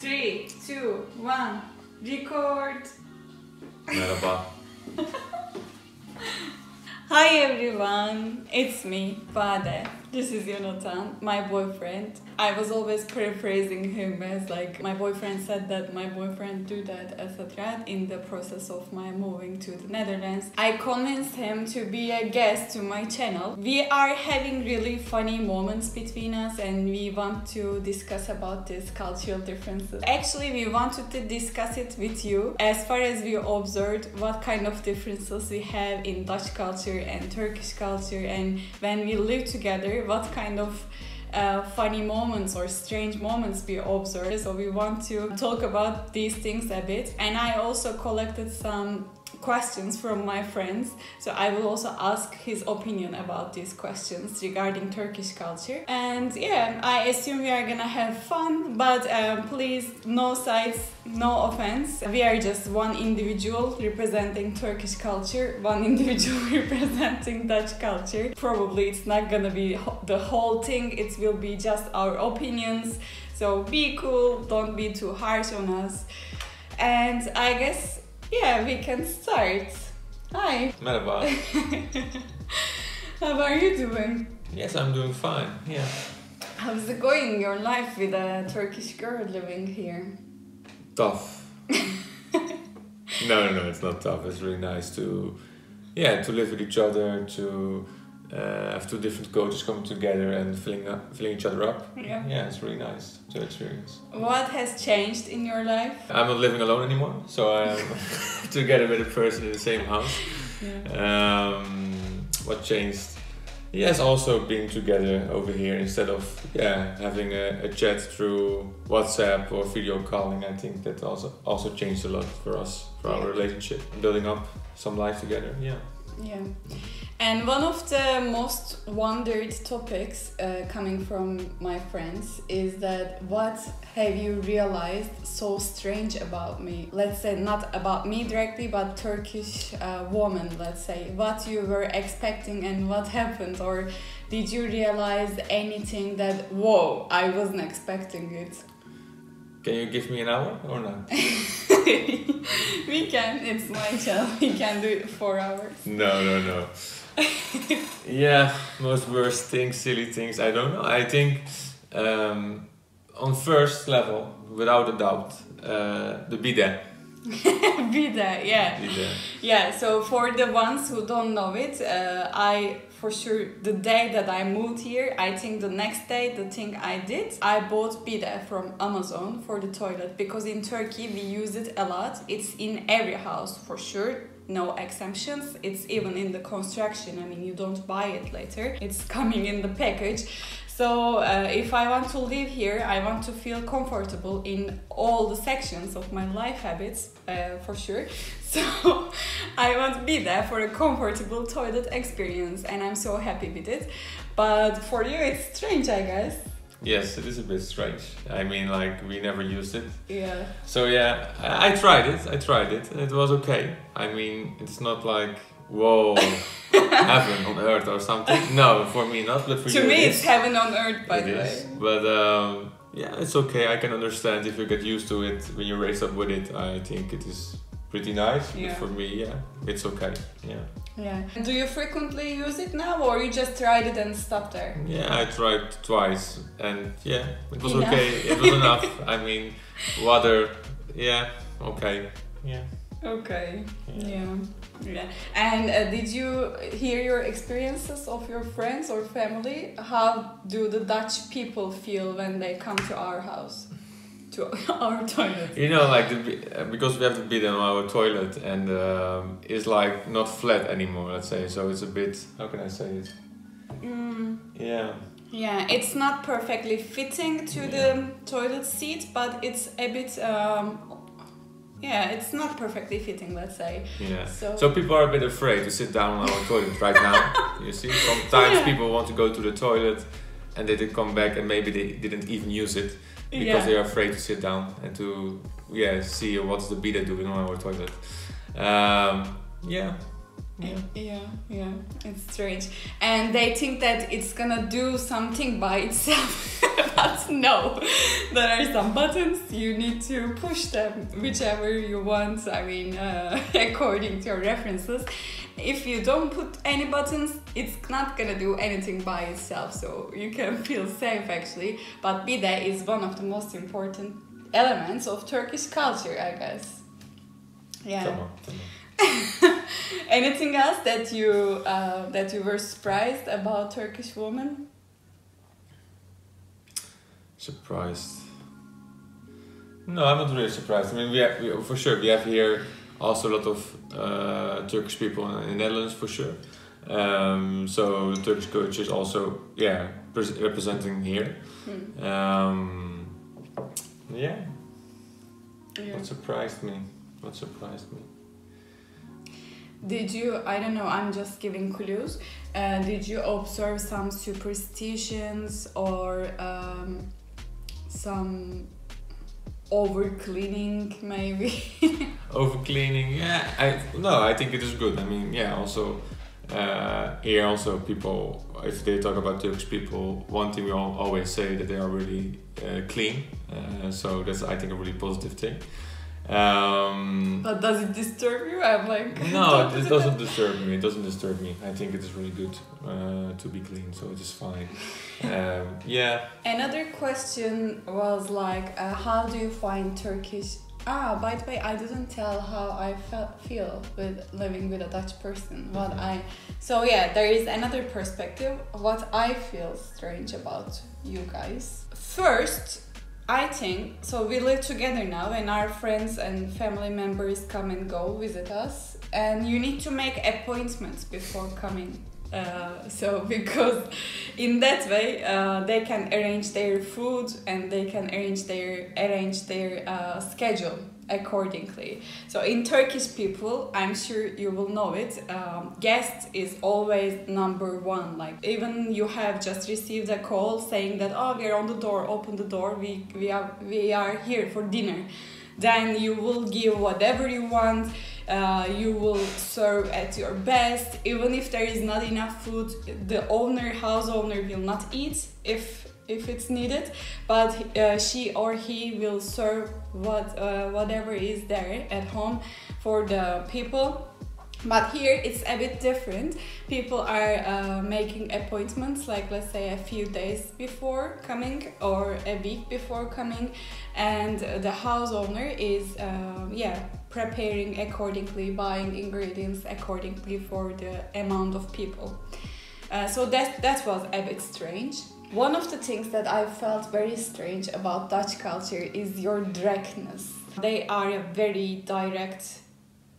3, 2, 1, record. Merhaba. Hi everyone, it's me, Bade. This is Jonathan, my boyfriend. I was always paraphrasing him as like, my boyfriend said that, my boyfriend do that, etc. In the process of my moving to the Netherlands. I convinced him to be a guest to my channel. We are having really funny moments between us and we want to discuss about these cultural differences. Actually, we wanted to discuss it with you as far as we observed what kind of differences we have in Dutch culture and Turkish culture, and when we live together, what kind of funny moments or strange moments we observe. So we want to talk about these things a bit, and I also collected some questions from my friends, so I will also ask his opinion about these questions regarding Turkish culture. And yeah, I assume we are gonna have fun, but please, no sides, no offense. We are just one individual representing Turkish culture, one individual representing Dutch culture. Probably it's not gonna be the whole thing, it will be just our opinions. So be cool, don't be too harsh on us. And I guess, yeah, we can start. Hi. Merhaba. How are you doing? Yes, I'm doing fine. Yeah. How's it going in your life with a Turkish girl living here? Tough. No, it's not tough. It's really nice to live with each other, to have two different cultures coming together and filling each other up. Yeah, it's really nice to experience. What has changed in your life? I'm not living alone anymore, so I'm together with a person in the same house. Yeah. What changed? Yes, also being together over here instead of having a chat through WhatsApp or video calling. I think that also changed a lot for us, for our relationship, building up some life together. Yeah. And one of the most wondered topics coming from my friends is that what have you realized so strange about me? Let's say not about me directly, but Turkish woman, let's say. What you were expecting and what happened? Or did you realize anything that, whoa, I wasn't expecting it? Can you give me an hour or not? We can, it's my channel, we can do it 4 hours. No. Yeah, most worst things, silly things, I don't know. I think on first level, without a doubt, the bidet. Bidet, yeah. Bidet. Yeah, so for the ones who don't know it, for sure, the day that I moved here, I think the next day, the thing I did, I bought bidet from Amazon for the toilet, because in Turkey we use it a lot. It's in every house for sure, no exemptions. It's even in the construction. I mean, you don't buy it later. It's coming in the package. So if I want to live here, I want to feel comfortable in all the sections of my life habits, for sure. So I want to be there for a comfortable toilet experience, and I'm so happy with it. But for you, it's strange, I guess. Yes, it is a bit strange. I mean, like, we never used it. Yeah. So yeah, I tried it, and it was okay. I mean, it's not like, whoa, heaven on earth or something. No, for me not, but for you to me it's heaven on earth, by the way. But yeah, it's okay. I can understand if you get used to it when you're raised up with it. I think it is pretty nice. Yeah. But for me, yeah, it's okay. Yeah. Do you frequently use it now, or you just tried it and stopped there? Yeah, I tried twice, and yeah, it was enough. okay. It was enough. I mean, water. Yeah, okay. Yeah. Okay. Yeah. And did you hear your experiences of your friends or family? How do the Dutch people feel when they come to our house, to our toilet? You know, like because we have the bidet on our toilet, and it's like not flat anymore. Let's say, so it's a bit. How can I say it? Yeah, it's not perfectly fitting to the toilet seat, but it's a bit. It's not perfectly fitting, let's say. Yeah. So people are a bit afraid to sit down on our toilet right now. You see, sometimes people want to go to the toilet and they come back and maybe they didn't even use it because they are afraid to sit down and to see what's the bidet doing on our toilet. It's strange, and they think that it's gonna do something by itself. But no, there are some buttons, you need to push them whichever you want, I mean, according to your references. If you don't put any buttons, it's not gonna do anything by itself, so you can feel safe actually. But bide is one of the most important elements of Turkish culture, I guess. Yeah. Come on. Anything else that you were surprised about Turkish women? Surprised? No, I'm not really surprised. I mean, we for sure we have here also a lot of Turkish people in the Netherlands for sure. So the Turkish culture is also representing here. Yeah. What surprised me? Did you, I don't know, I'm just giving clues. Did you observe some superstitions or some over-cleaning maybe? Over-cleaning, yeah. I think it is good. I mean, yeah, also here also people, if they talk about Turkish people, one thing we always say that they are really clean. So that's, I think, a really positive thing. But does it disturb you? I'm like... No, it doesn't disturb me. It doesn't disturb me. I think it is really good to be clean, so it is fine. Yeah. Another question was like, how do you find Turkish... by the way, I didn't tell how I feel with living with a Dutch person. So yeah, there is another perspective. What I feel strange about you guys. First, I think, so we live together now and our friends and family members come and go visit us, and you need to make appointments before coming. So because in that way they can arrange their food and they can arrange their schedule accordingly. So in Turkish people, I'm sure you will know it, guest is always number one. Like even you have just received a call saying that, oh, we're on the door, open the door, we are here for dinner. Then you will give whatever you want, you will serve at your best. Even if there is not enough food, the house owner will not eat if it's needed, but she or he will serve whatever is there at home for the people. But here it's a bit different. People are making appointments, like let's say a few days before coming or a week before coming, and the house owner is preparing accordingly, buying ingredients accordingly for the amount of people. So that was a bit strange. One of the things that I felt very strange about Dutch culture is your directness. They are very direct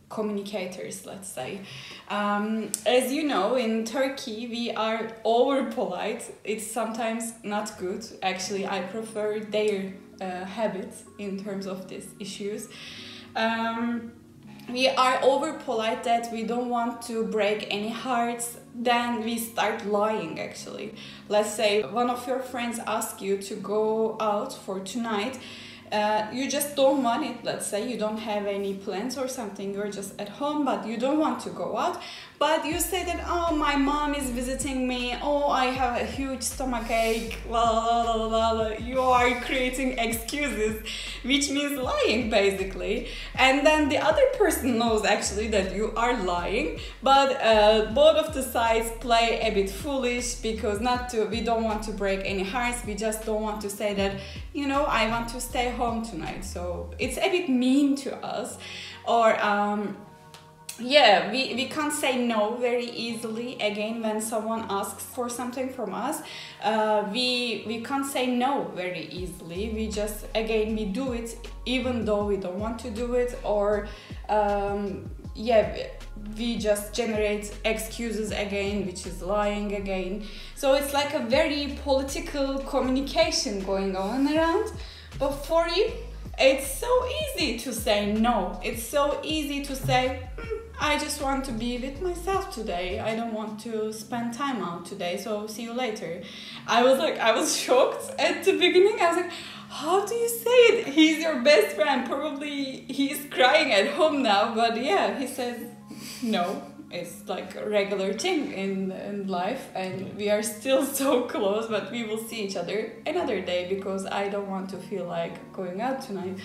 communicators, let's say. As you know, in Turkey we are over polite. It's sometimes not good. Actually, I prefer their habits in terms of these issues. We are over polite that we don't want to break any hearts. Then we start lying actually. Let's say one of your friends asks you to go out for tonight. You just don't want it. Let's say you don't have any plans or something, you're just at home but you don't want to go out, but you say that, oh, my mom is visiting me, oh, I have a huge stomach ache, la la la la la. You are creating excuses, which means lying basically, and then the other person knows actually that you are lying, but both of the sides play a bit foolish because we don't want to break any hearts, we just don't want to say that, you know, I want to stay home tonight. So it's a bit mean to us, or we can't say no very easily. Again, when someone asks for something from us, we can't say no very easily. We just, again, we do it even though we don't want to do it, or we just generate excuses again, which is lying again. So it's like a very political communication going on around. But for you, it's so easy to say no. It's so easy to say, I just want to be with myself today. I don't want to spend time out today, so see you later. I was shocked at the beginning. I was like, how do you say it? He's your best friend. Probably he's crying at home now, but yeah, he says no. it's like a regular thing in life, and we are still so close, but we will see each other another day because I don't want to feel like going out tonight,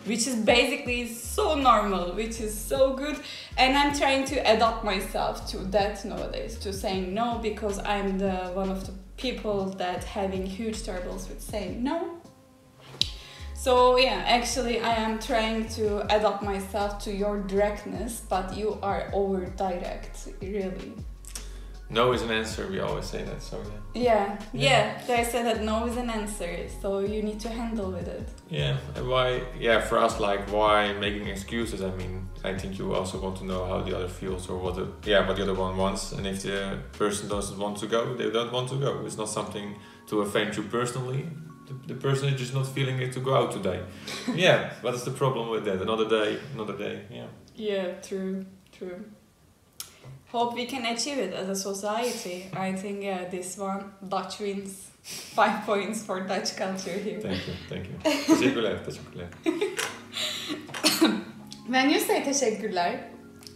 which is basically so normal, which is so good. And I'm trying to adapt myself to that nowadays, to saying no, because I'm one of the people that having huge troubles with saying no. So yeah, actually I am trying to adapt myself to your directness, but you are over direct, really. No is an answer, we always say that, so yeah. Yeah, they say that no is an answer, so you need to handle with it. Yeah, and why, for us, like, why making excuses? I mean, I think you also want to know how the other feels or what the other one wants, and if the person doesn't want to go, they don't want to go. It's not something to offend you personally. The person is just not feeling it to go out today. Yeah, what is the problem with that? Another day, yeah. Yeah, true. Hope we can achieve it as a society. I think, this one, Dutch wins 5 points for Dutch culture here. Thank you. Teşekkürler. When you say teşekkürler,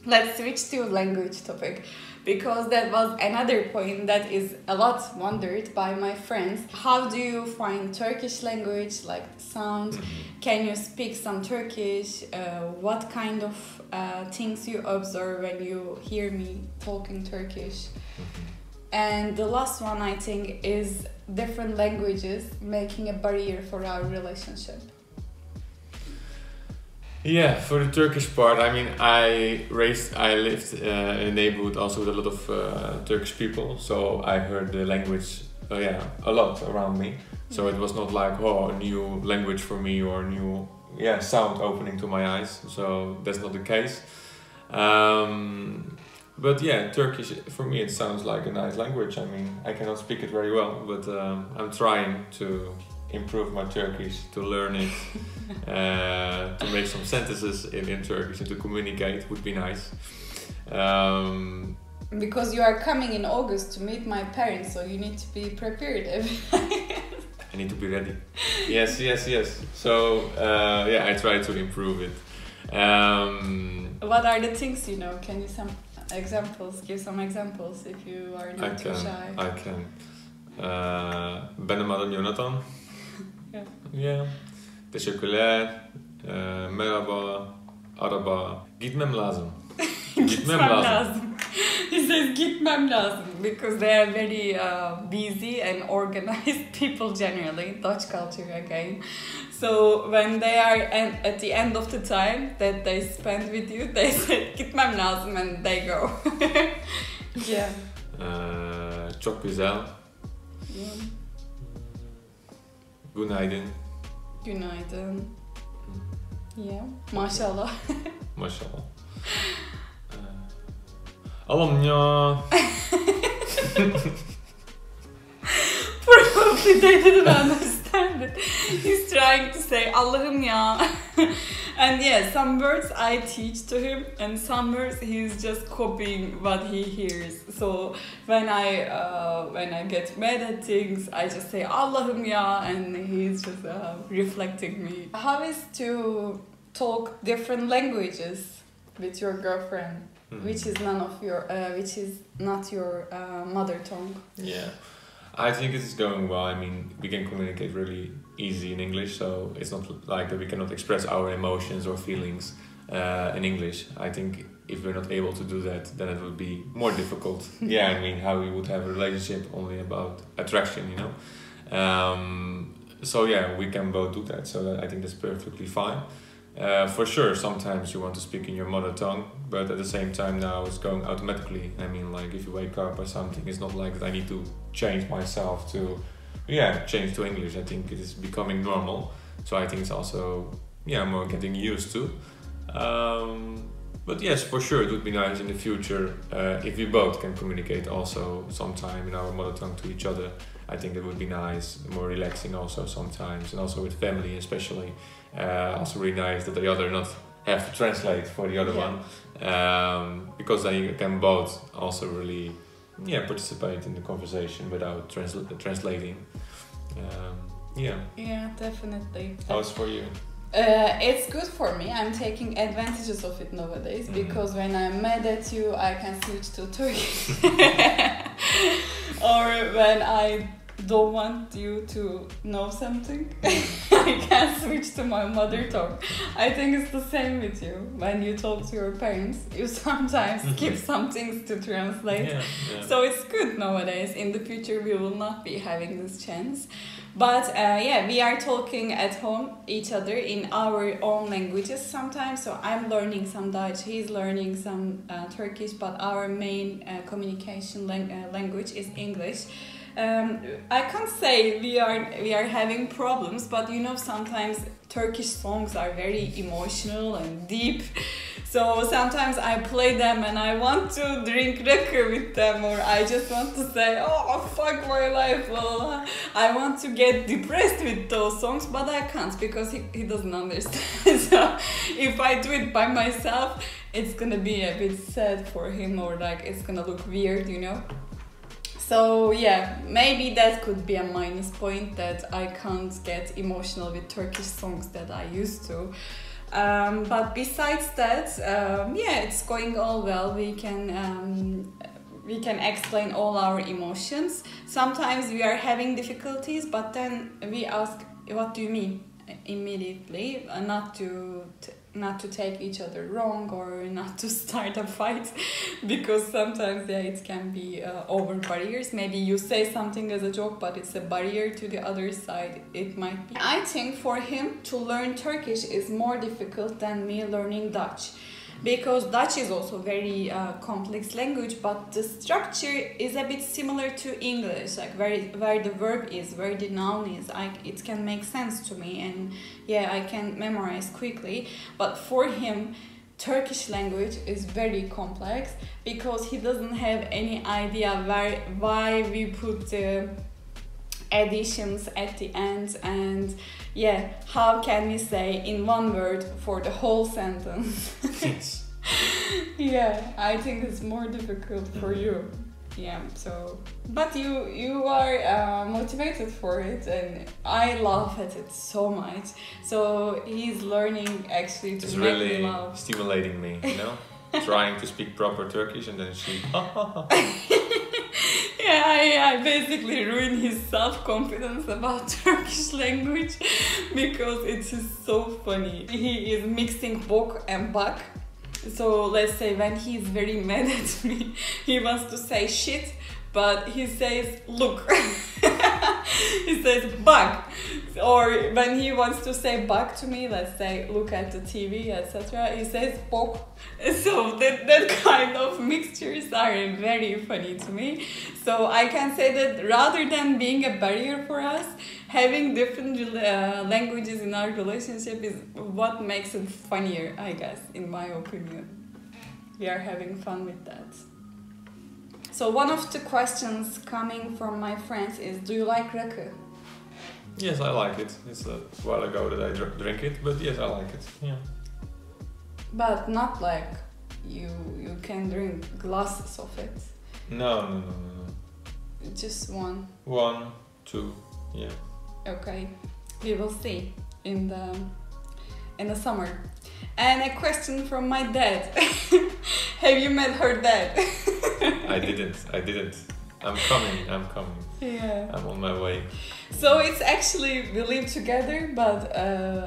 let's switch to language topic, because that was another point that is a lot wondered by my friends. How do you find Turkish language, like sound? Can you speak some Turkish? What kind of things you observe when you hear me talking Turkish? And the last one, I think, is different languages making a barrier for our relationship. Yeah, for the Turkish part, I mean, I lived in a neighborhood also with a lot of Turkish people, so I heard the language, a lot around me. So it was not like, a new language for me or new, sound opening to my eyes. So that's not the case. But Turkish, for me, it sounds like a nice language. I mean, I cannot speak it very well, but I'm trying to improve my Turkish, to learn it, to make some sentences in Turkish and to communicate would be nice. Because you are coming in August to meet my parents, so you need to be prepared. I need to be ready. Yes. So, I try to improve it. What are the things you know? Can you give some examples if you are not too shy? I can. Benim adım Jonathan. Yeah. Teşekkürler. Merhaba. Araba. Gitmem lazım. Gitmem lazım. He says gitmem lazım because they are very busy and organized people generally, Dutch culture again. So when they are at the end of the time that they spend with you, they say gitmem lazım and they go. Yeah. Çok güzel. Yeah. Günaydın. Yeah. Maşallah. Maşallah. Allah'ım ya. Probably they didn't understand it. He's trying to say Allah'ım ya. And some words I teach to him and some words he's just copying what he hears. So when I get mad at things, I just say Allah'ım ya, and he's just reflecting me. How is to talk different languages with your girlfriend, which is not your mother tongue? Yeah, I think it is going well. I mean, we can communicate really easy in English, so it's not like that we cannot express our emotions or feelings in English. I think if we're not able to do that, then it would be more difficult. I mean, how we would have a relationship only about attraction, you know? So we can both do that, so I think that's perfectly fine. For sure, sometimes you want to speak in your mother tongue, but at the same time now it's going automatically. I mean, like if you wake up or something, it's not like that I need to change myself to change to English. I think it is becoming normal, so I think it's also more getting used to. But yes, for sure it would be nice in the future if we both can communicate also sometime in our mother tongue to each other. I think it would be nice, more relaxing also sometimes, and also with family especially. Also really nice that the other not have to translate for the other one, because then you can both also really participate in the conversation without translating. Yeah, definitely. How's for you? It's good for me. I'm taking advantages of it nowadays because when I'm mad at you, I can switch to Turkish. Or when I don't want you to know something, I can switch to my mother tongue. I think it's the same with you. When you talk to your parents, you sometimes skip some things to translate. Yeah. So it's good nowadays. In the future, we will not be having this chance. But we are talking at home each other in our own languages sometimes. So I'm learning some Dutch, he's learning some Turkish, but our main communication language is English. I can't say we are having problems, but you know, sometimes Turkish songs are very emotional and deep. So sometimes I play them and I want to drink rakı with them, or I just want to say, oh fuck my life, blah, blah, blah. I want to get depressed with those songs, but I can't because he doesn't understand. So if I do it by myself, it's gonna be a bit sad for him, or like it's gonna look weird, you know. So yeah, maybe that could be a minus point, that I can't get emotional with Turkish songs that I used to. But besides that, it's going all well. We can explain all our emotions. Sometimes we are having difficulties, but then we ask, "What do you mean?" immediately, not to take each other wrong or not to start a fight, because sometimes it can be over barriers. Maybe you say something as a joke, but it's a barrier to the other side. It might be. I think for him to learn Turkish is more difficult than me learning Dutch, because Dutch is also very complex language, but the structure is a bit similar to English, like where the verb is, where the noun is. It can make sense to me, and I can memorize quickly. But for him, Turkish language is very complex because he doesn't have any idea why we put the additions at the end, and how can we say in one word for the whole sentence. I think it's more difficult for you. So but you are motivated for it, and I laugh at it so much. So he's learning actually to make me laugh. It's really stimulating me, you know. Trying to speak proper Turkish, and then she I basically ruined his self-confidence about Turkish language because it is so funny. He is mixing bok and bak. So let's say when he's very mad at me, he wants to say shit, but he says look. He says bak. Or when he wants to say bak to me, let's say look at the TV, etc., he says bok. So that kind of mixtures are very funny to me. So I can say that rather than being a barrier for us, having different languages in our relationship is what makes it funnier, I guess, in my opinion. We are having fun with that. So one of the questions coming from my friends is, do you like rakı? Yes, I like it. It's a while ago that I drink it, but yes, I like it. Yeah. But not like you can drink glasses of it. No. Just one. 1, 2, yeah. Okay, we will see in the summer. And a question from my dad. Have you met her dad? I didn't. I'm coming. Yeah. I'm on my way. So it's actually, we live together, but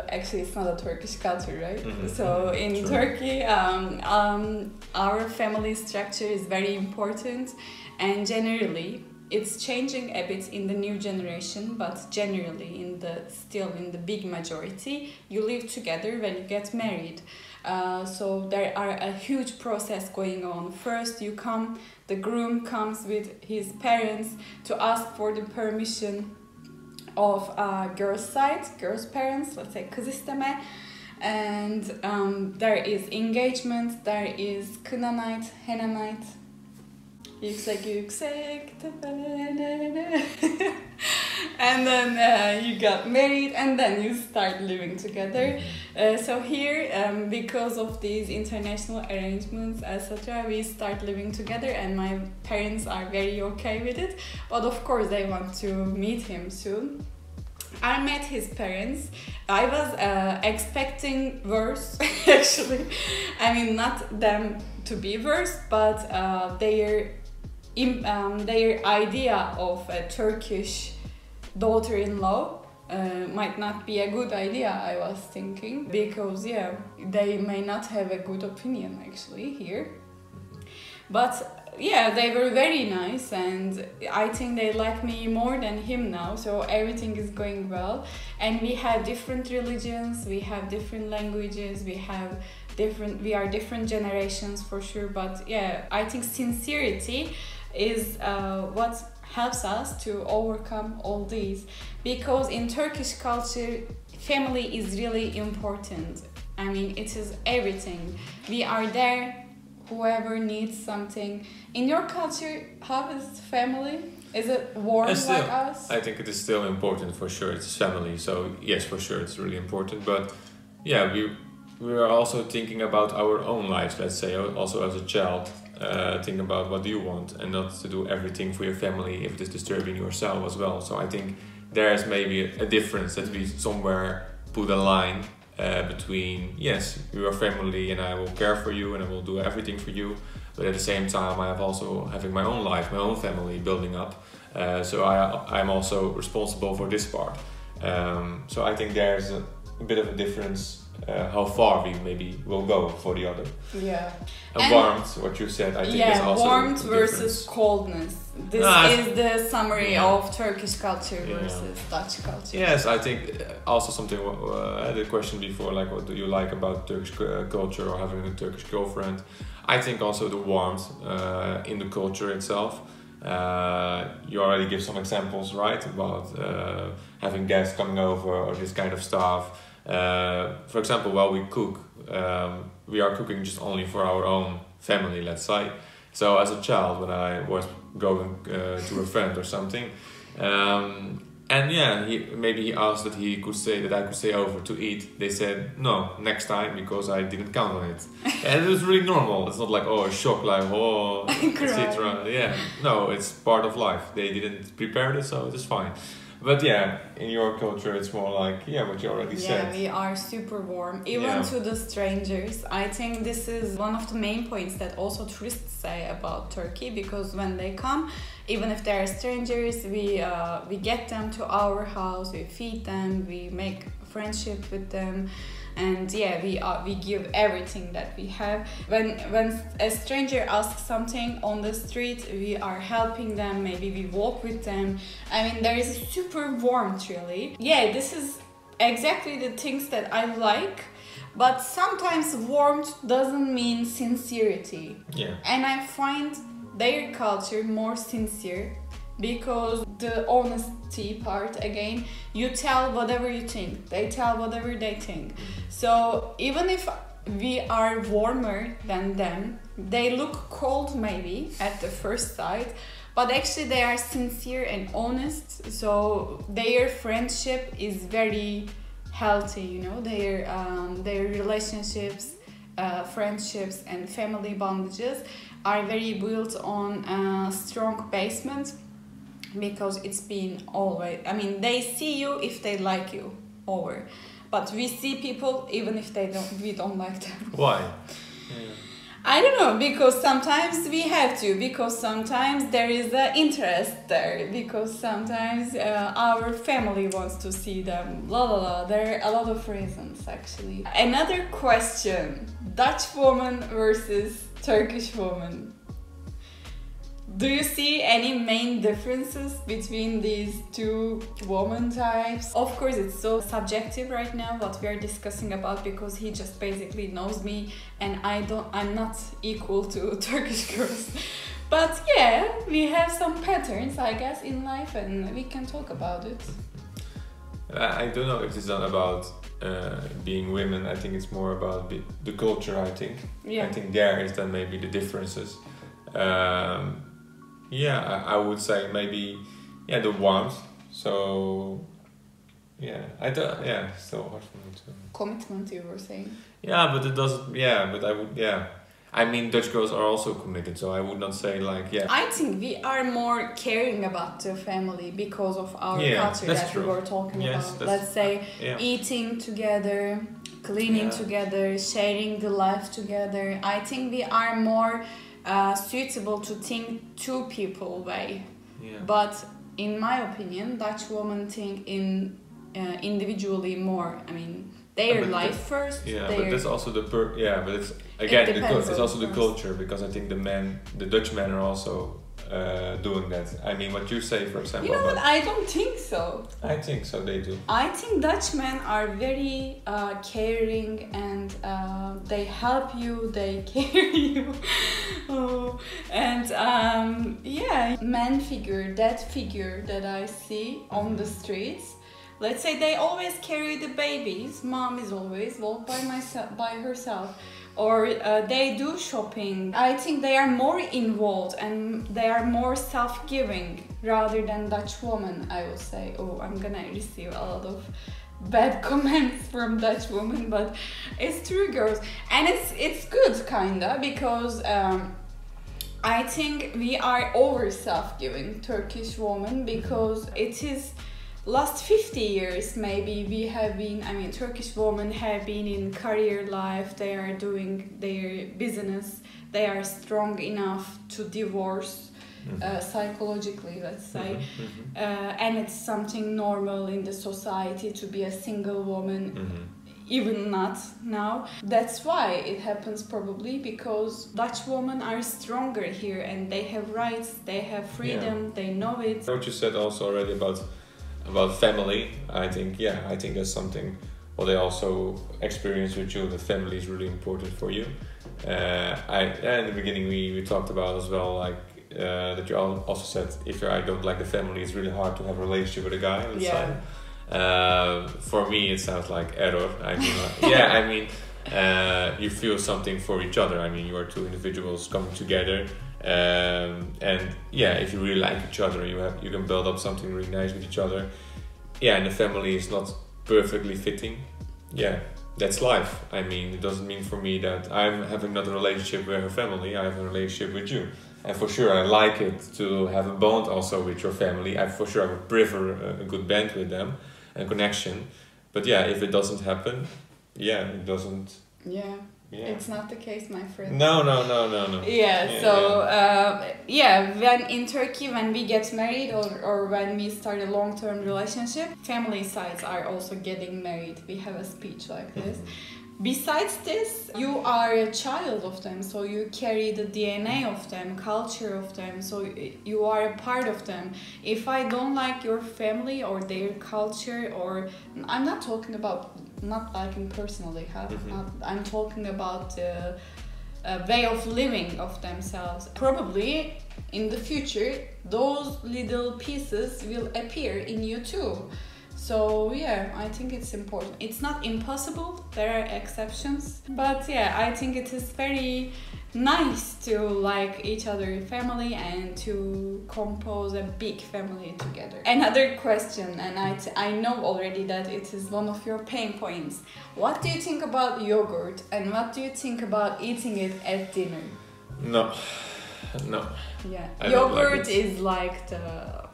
actually it's not a Turkish culture, right? Mm-hmm. So in True. Turkey, our family structure is very important, and generally it's changing a bit in the new generation, but generally still in the big majority, you live together when you get married. So there are a huge process going on. First the groom comes with his parents to ask for the permission of girl's parents, let's say kız isteme, and there is engagement, there is kına night, henna night, yüksek tepelerine. And then you got married, and then you start living together. So here, because of these international arrangements, etc., we start living together, and my parents are very okay with it. But of course, they want to meet him soon. I met his parents, I was expecting worse, actually. I mean, not them to be worse, but their idea of a Turkish daughter-in-law might not be a good idea, I was thinking, because yeah, they may not have a good opinion actually here. But yeah, they were very nice, and I think they like me more than him now, so everything is going well. And we have different religions, we have different languages, we are different generations for sure, but yeah, I think sincerity is what helps us to overcome all these, because in Turkish culture family is really important. I mean, it is everything. We are there whoever needs something. In your culture, how is family? Is it warm like us? I think it is still important for sure. It's family, so yes, for sure it's really important. But yeah, we are also thinking about our own lives. Let's say also as a child, think about what do you want, and not to do everything for your family if it is disturbing yourself as well. So I think there is maybe a difference that we somewhere put a line between, yes, you are family and I will care for you and I will do everything for you, but at the same time I have also having my own life, my own family building up, so I'm also responsible for this part. So I think there's a bit of a difference how far we maybe will go for the other. Yeah. And warmth, what you said, I think is also warmth versus coldness. This is the summary of Turkish culture versus Dutch culture. Yes, I think also something I had a question before, like what do you like about Turkish culture or having a Turkish girlfriend? I think also the warmth in the culture itself. You already give some examples, right, about having guests coming over or this kind of stuff. For example, while we cook, we are cooking just only for our own family, let's say. So as a child, when I was going to a friend or something, and yeah, he asked that I could stay over to eat. They said no, next time, because I didn't count on it. And it was really normal. It's not like a shock, like etc. Yeah, no, it's part of life. They didn't prepare it, so it's fine. But yeah, in your culture, it's more like, what you already said. Yeah, we are super warm, even to the strangers. I think this is one of the main points that also tourists say about Turkey, because when they come, even if they are strangers, we get them to our house, we feed them, we make friendship with them. And yeah, we give everything that we have. When a stranger asks something on the street, we are helping them, maybe we walk with them. I mean, there is super warmth, really. Yeah, this is exactly the things that I like, but sometimes warmth doesn't mean sincerity. Yeah. And I find their culture more sincere, because the honesty part, again, you tell whatever you think, they tell whatever they think. So even if we are warmer than them, they look cold maybe at the first sight, but actually they are sincere and honest, so their friendship is very healthy, you know, their relationships, friendships and family bondages are very built on a strong basement, because it's been always, I mean, they see you if they like you over, but we see people even if we don't like them. Why? Yeah. I don't know, because sometimes we have to, because sometimes there is an interest there, because sometimes our family wants to see them, there are a lot of reasons actually. Another question, Dutch woman versus Turkish woman. Do you see any main differences between these two woman types? Of course, it's so subjective right now what we are discussing about, because he just basically knows me and I'm not equal to Turkish girls. But yeah, we have some patterns, I guess, in life, and we can talk about it. I don't know if it's not about being women. I think it's more about the culture, I think. Yeah. I think there is then maybe the differences. Yeah, I would say maybe, the warmth. So, still hard for me to. Commitment, you were saying. Yeah, but it doesn't. Yeah, but I would. Yeah, I mean, Dutch girls are also committed, so I would not say like, yeah. I think we are more caring about the family because of our culture that true. we were talking about. Let's say eating together, cleaning together, sharing the life together. I think we are more suitable to think two people way. Yeah. But in my opinion, Dutch women think in individually more. I mean, their life first. Yeah, but that's also but it's again it's also the culture, because I think the Dutch men are also doing that. I mean, what you say, for example. You know what? I don't think so. I think so. They do. I think Dutch men are very caring, and they help you. They care you. And man figure, that figure that I see on the streets. Let's say they always carry the babies. Mom is always walk by herself, or they do shopping. I think they are more involved and they are more self-giving rather than Dutch women. I will say, I'm gonna receive a lot of bad comments from Dutch women, but it's true, girls, and it's good kinda, because I think we are over self-giving Turkish women, because it is. Last 50 years maybe we have been, Turkish women have been in career life, they are doing their business, they are strong enough to divorce psychologically, let's say, and it's something normal in the society to be a single woman, even not now. That's why it happens, probably because Dutch women are stronger here and they have rights, they have freedom, they know it. What you said also already about family, I think that's something what I also experienced with you, that family is really important for you. In the beginning we talked about as well, like that you also said, if I don't like the family, it's really hard to have a relationship with a guy. For me it sounds like error. You feel something for each other. I mean, you are two individuals coming together. If you really like each other, you can build up something really nice with each other. And the family is not perfectly fitting. That's life. I mean, it doesn't mean for me that I'm having not a relationship with her family. I have a relationship with you, and for sure I like it to have a bond also with your family. I would prefer a good bond with them and connection. But if it doesn't happen, it doesn't. It's not the case, my friend. No. When in Turkey, when we get married or when we start a long-term relationship, family sides are also getting married. We have a speech like this. Besides this, you are a child of them, so you carry the DNA of them, culture of them, so you are a part of them. If I don't like your family or their culture, or I'm not talking about not liking personally, I'm talking about the way of living of themselves. Probably in the future, those little pieces will appear in you too. So I think it's important. It's not impossible, there are exceptions, but I think it is very nice to like each other's family and to compose a big family together. Another question, and I know already that it is one of your pain points. What do you think about yogurt, and what do you think about eating it at dinner? No. Yogurt is like the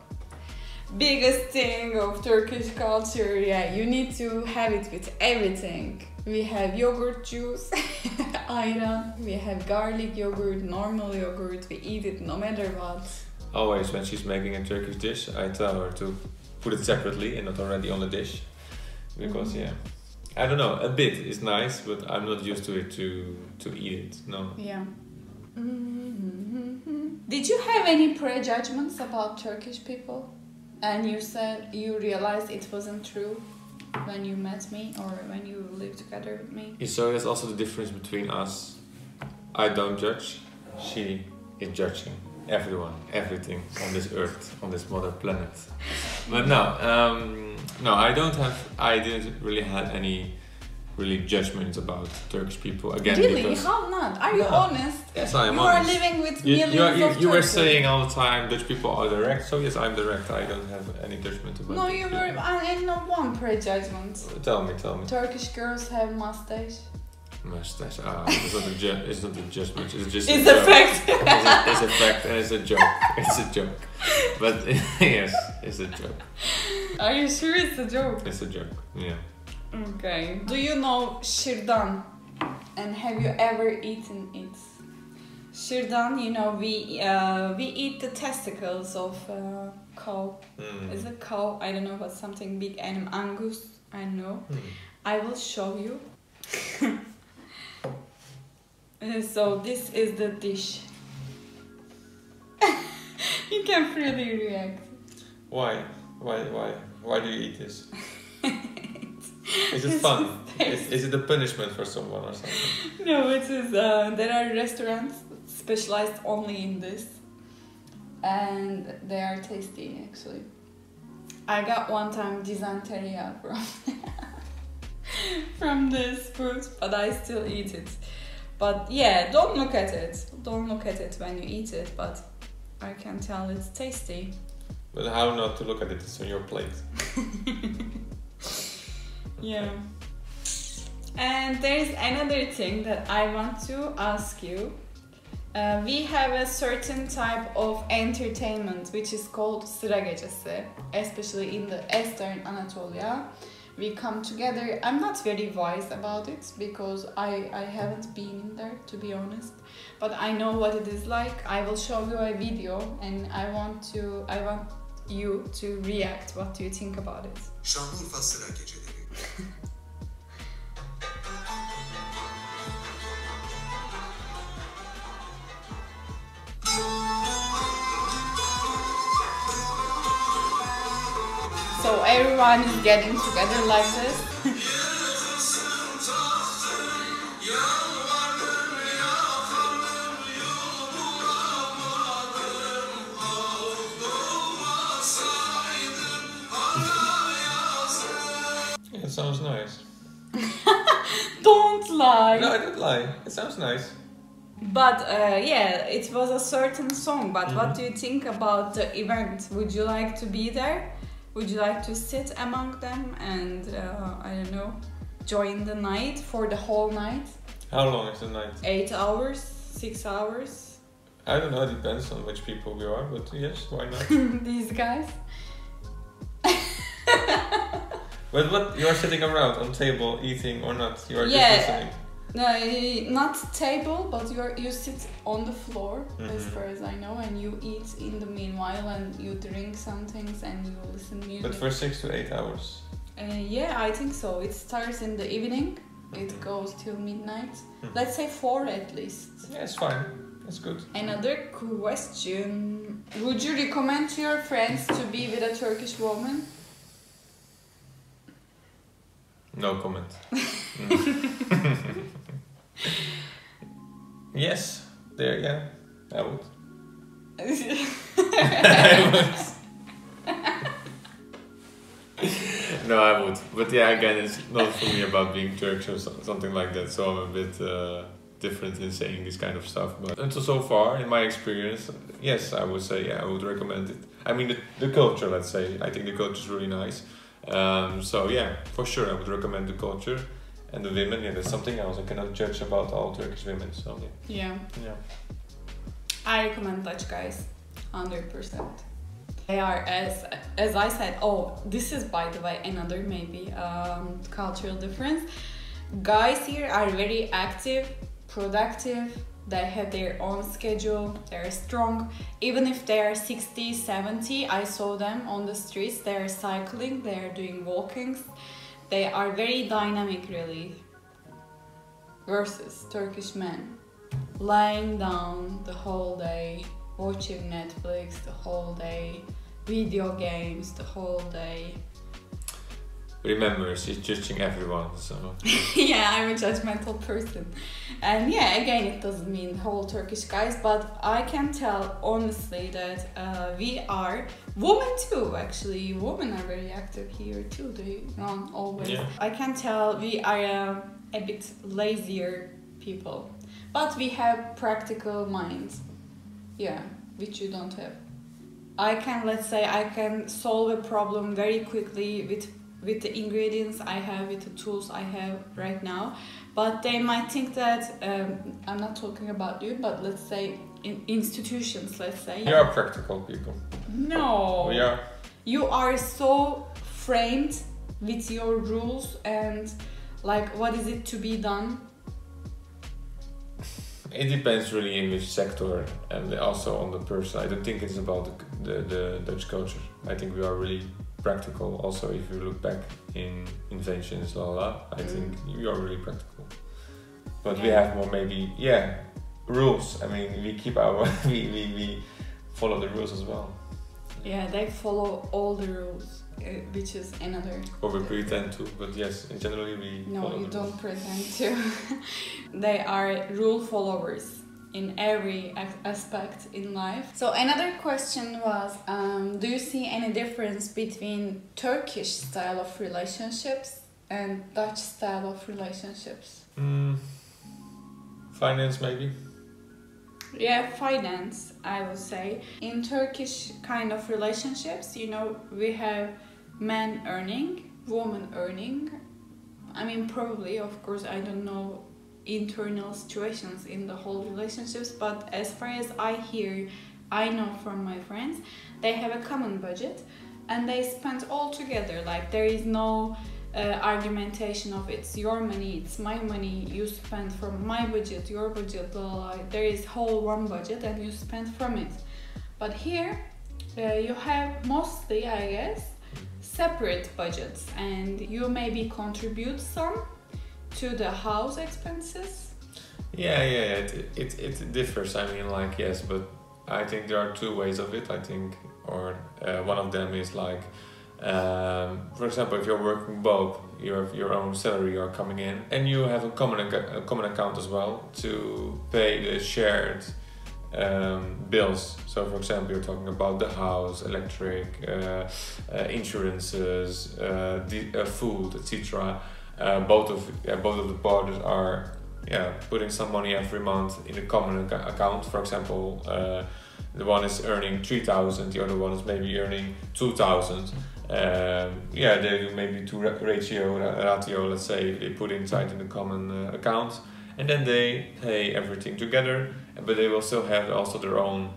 biggest thing of Turkish culture. You need to have it with everything. We have yogurt juice, ayran, we have garlic yogurt, normal yogurt, we eat it no matter what. Always when she's making a Turkish dish, I tell her to put it separately and not already on the dish. Because I don't know, a bit is nice, but I'm not used to it to eat it, no. Did you have any prejudgments about Turkish people? And you said you realized it wasn't true when you met me or when you lived together with me? So that's also the difference between us. I don't judge. She is judging everyone, everything on this earth, on this mother planet. But no, I didn't really have any judgments about Turkish people. Again, really? How not? Are you honest? Yes, I am honest. You are living with millions of You were saying all the time Dutch people are direct, so yes, I'm direct. I don't have any judgment about No, you were, I know one prejudgment. Tell me. Turkish girls have mustache. Mustache. It's not a judgment. It's just. It's a fact. It's a fact, and it's a joke. It's a joke. But yes, it's a joke. Are you sure it's a joke? It's a joke. Yeah. Okay. Do you know shirdan? And have you ever eaten it? Shirdan, you know, we eat the testicles of cow. Is it cow? I don't know, but something big animal. Angus, I know. I will show you. So this is the dish. You can freely react. Why? Why do you eat this? Is it fun? Is it a punishment for someone or something? No, it is. There are restaurants specialized only in this, and they are tasty actually. I got one time dysentery from this food, but I still eat it. But yeah, don't look at it. Don't look at it when you eat it, but I can tell it's tasty. But how not to look at it? It's on your plate. Yeah. And there is another thing that I want to ask you. We have a certain type of entertainment which is called sıra gecesi, especially in the Eastern Anatolia. We come together. I'm not very wise about it because I haven't been in there, to be honest. But I know what it is like. I will show you a video and I want you to react. What do you think about it? Şanlıurfa sıra geceleri. So everyone is getting together like this. Yeah, it sounds nice. Don't lie. No, I don't lie. It sounds nice. But yeah, it was a certain song. But what do you think about the event? Would you like to be there? Would you like to sit among them and, I don't know, join the night for the whole night? How long is the night? 8 hours? 6 hours? I don't know, it depends on which people we are, but yes, why not? These guys? But what, you are sitting around on table eating or not? You are just listening? No, not table, but you sit on the floor, as far as I know, and you eat in the meanwhile, and you drink some things, and you listen music. But for 6 to 8 hours? Yeah, I think so. It starts in the evening, it goes till midnight. Let's say 4 at least. Yeah, it's fine. That's good. Another question. Would you recommend to your friends to be with a Turkish woman? No comment. Yes, yeah, I would. I would. No, I would. But yeah, again, it's not for me about being Turkish or something like that, so I'm a bit different in saying this kind of stuff. But until so far, in my experience, yes, I would say, yeah, I would recommend it. I mean, the culture, let's say, I think the culture is really nice. So yeah, for sure, I would recommend the culture. And the women, yeah, that's something else. I cannot judge about all Turkish women, so yeah. Yeah. I recommend Dutch guys, 100%. They are, as I said, this is, by the way, another maybe cultural difference. Guys here are very active, productive, they have their own schedule, they're strong. Even if they are 60, 70, I saw them on the streets, they're cycling, they're doing walkings. They are very dynamic, really. Versus Turkish men, lying down the whole day, watching Netflix the whole day, video games the whole day. Remember, she's judging everyone, so... Yeah, I'm a judgmental person. And yeah, again, it doesn't mean the whole Turkish guys, but I can tell honestly that we are... Women too, actually. Women are very active here too, they run always. Yeah. I can tell we are a bit lazier people. But we have practical minds. Yeah, which you don't have. Let's say, I can solve a problem very quickly with with the ingredients I have, with the tools I have right now. But they might think that, I'm not talking about you, but let's say in institutions, let's say. We are practical people. No. We are. You are so framed with your rules and like what is it to be done? It depends really in which sector and also on the person. I don't think it's about the Dutch culture. I think we are really practical. Also, if you look back in inventions, I think we are really practical. But we have more maybe, rules. I mean, we keep our, we follow the rules as well. Yeah, they follow all the rules, which is another. Or we pretend to, but yes, in generally we. No, you don't pretend to. They are rule followers in every aspect in life. So another question was, do you see any difference between Turkish style of relationships and Dutch style of relationships? Finance maybe. Yeah, finance, I would say. In Turkish kind of relationships, you know, we have man earning, woman earning. I mean, probably, of course, I don't know internal situations in the whole relationships, but as far as I know from my friends, they have a common budget and they spend all together. Like, there is no argumentation of it's your money, it's my money, you spend from my budget, your budget, blah, blah, blah. There is whole one budget and you spend from it. But here you have mostly, I guess, separate budgets, and you maybe contribute some to the house expenses. Yeah, it differs. I mean, like, yes, but I think there are two ways of it. I think, or one of them is like, for example, if you're working both, you have your own salary are coming in, and you have a common account as well to pay the shared bills. So, for example, you're talking about the house, electric, insurances, food, etc. Both of the parties are putting some money every month in a common account. For example, the one is earning 3,000, the other one is maybe earning 2,000. They do maybe ratio, let's say, they put inside in the common account, and then they pay everything together, but they will still have also their own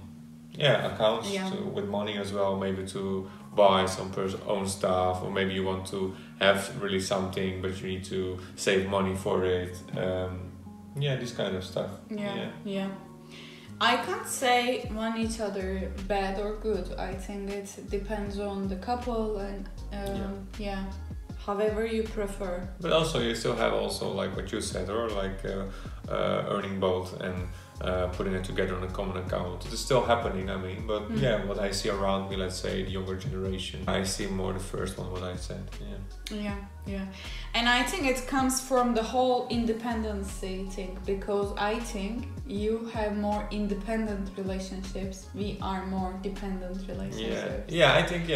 accounts with money as well, maybe to buy some own stuff, or maybe you want to have really something but you need to save money for it. This kind of stuff. Yeah. I can't say one each other bad or good. I think it depends on the couple and however you prefer. But also you still have also like what you said, or like earning both and putting it together on a common account. It is still happening, I mean, but what I see around me, let's say the younger generation, I see more the first one, what I said. Yeah. And I think it comes from the whole independency thing, because I think you have more independent relationships, we are more dependent relationships. Yeah, I think,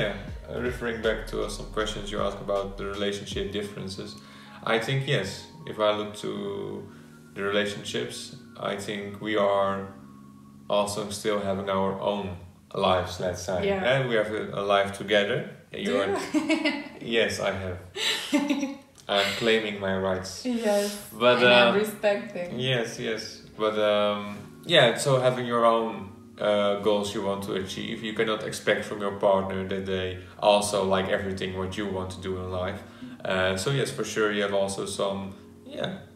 referring back to some questions you asked about the relationship differences, I think, yes, if I look to the relationships, I think we are also still having our own lives, let's say. And we have a life together. Yes, I have. I'm claiming my rights. Yes, but and I'm respecting. Yes. But so having your own goals you want to achieve, you cannot expect from your partner that they also like everything what you want to do in life. So yes, for sure, you have also some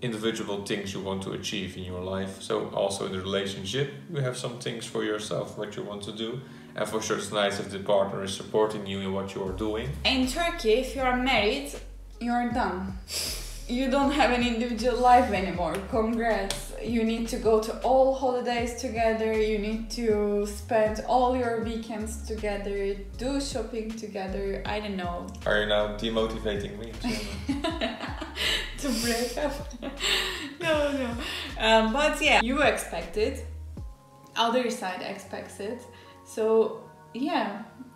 individual things you want to achieve in your life. So also in the relationship, you have some things for yourself what you want to do. And for sure, it's nice if the partner is supporting you in what you are doing. In Turkey, if you are married, you're done. You don't have an individual life anymore. Congrats. You need to go to all holidays together. You need to spend all your weekends together, do shopping together. I don't know. Are you now demotivating me? To break up? No. But yeah, you expect it. Other side expects it. So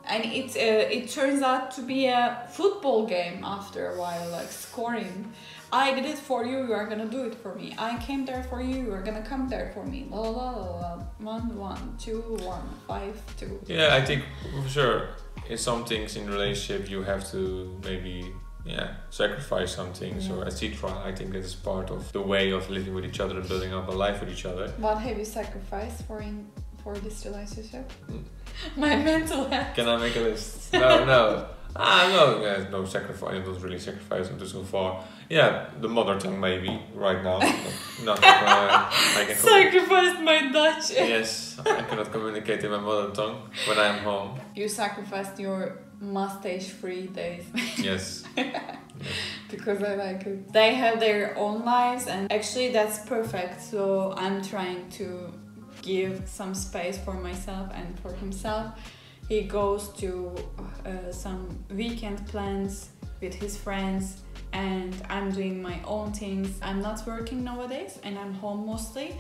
and it turns out to be a football game after a while, like scoring. I did it for you, you are gonna do it for me. I came there for you, you are gonna come there for me. La la la. 1-1, 2-1, 5-2. Yeah, I think for sure in some things in relationship you have to maybe sacrifice something. So as he tried, I think it is part of the way of living with each other and building up a life with each other. What have you sacrificed for this relationship? My mental health. Can I make a list? No. No sacrifice. I don't really sacrifice until so far. Yeah, the mother tongue maybe right now. Not I can sacrificed my Dutch. Yes, I cannot communicate in my mother tongue when I am home. You sacrificed your mustache-free days. Yes. Because I like it. They have their own lives, and actually that's perfect. So I'm trying to give some space for myself and for himself. He goes to some weekend plans with his friends, and I'm doing my own things. I'm not working nowadays and I'm home mostly,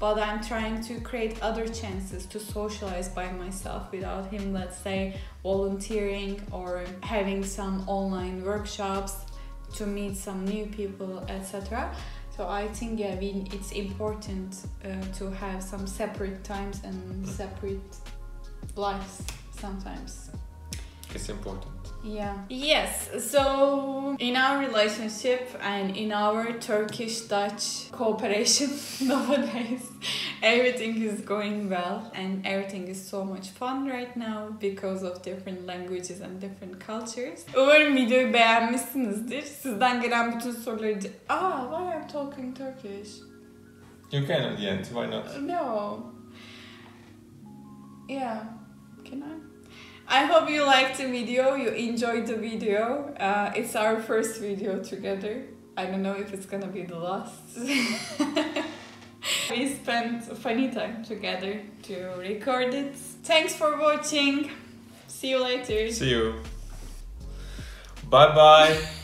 but I'm trying to create other chances to socialize by myself without him, let's say volunteering or having some online workshops to meet some new people, etc. So I think it's important to have some separate times and separate lives sometimes. It's important. Yeah. Yes, so in our relationship and in our Turkish-Dutch cooperation nowadays, everything is going well and everything is so much fun right now because of different languages and different cultures. Umarım videoyu beğenmişsinizdir. Sizden gelen bütün soruları... why I'm talking Turkish? You can at the end, why not? No. Yeah, can I? I hope you liked the video, you enjoyed the video. It's our first video together. I don't know if it's gonna be the last. We spent a funny time together to record it. Thanks for watching. See you later. See you. Bye bye.